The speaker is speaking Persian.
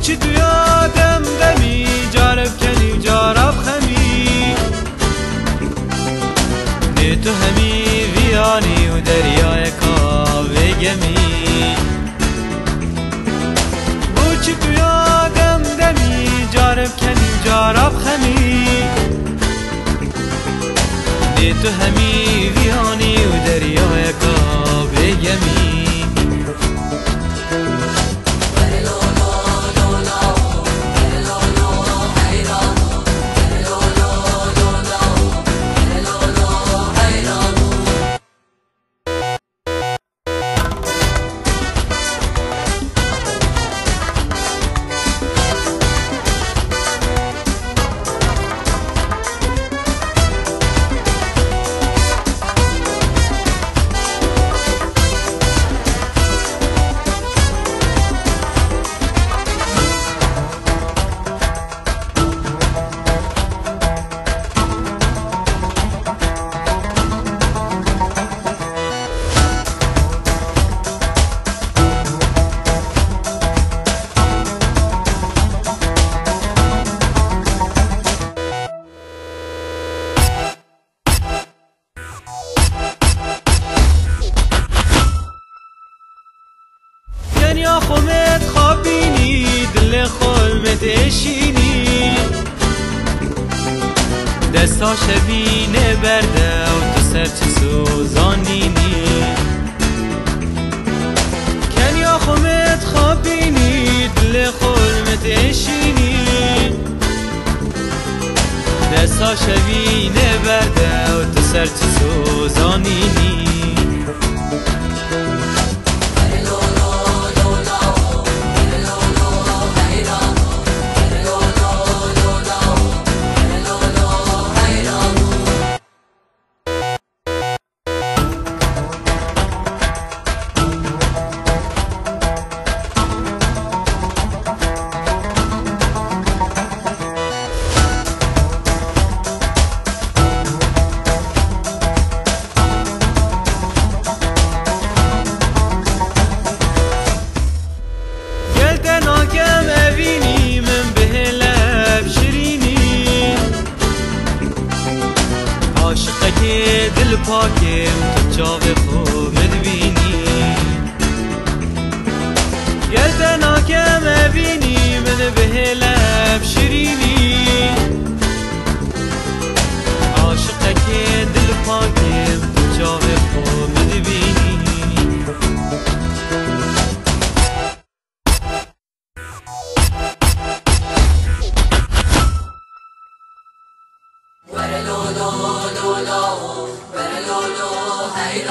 چی تو یادم دمی جارب کنی و جارب خمی نه تو همی ویانی و دریای کاوه گمی چی تو یادم دمی جارب کنی و جارب خمی نه تو همی ویانی و دریای کاوه گمی دنیا خمت خوابینی دل خلمت اشینی دستا شبینه برده و تو سرچ سوزانینی دنیا خمت خوابینی دل خلمت اشینی دستا شبینه برده و تو سرچ سوزانینی دل پاکم تو جاوه خومد بینی گردناکم بینی من به لب شیرینی عاشقه که دل پاکم تو جاوه خومد بینی Hey,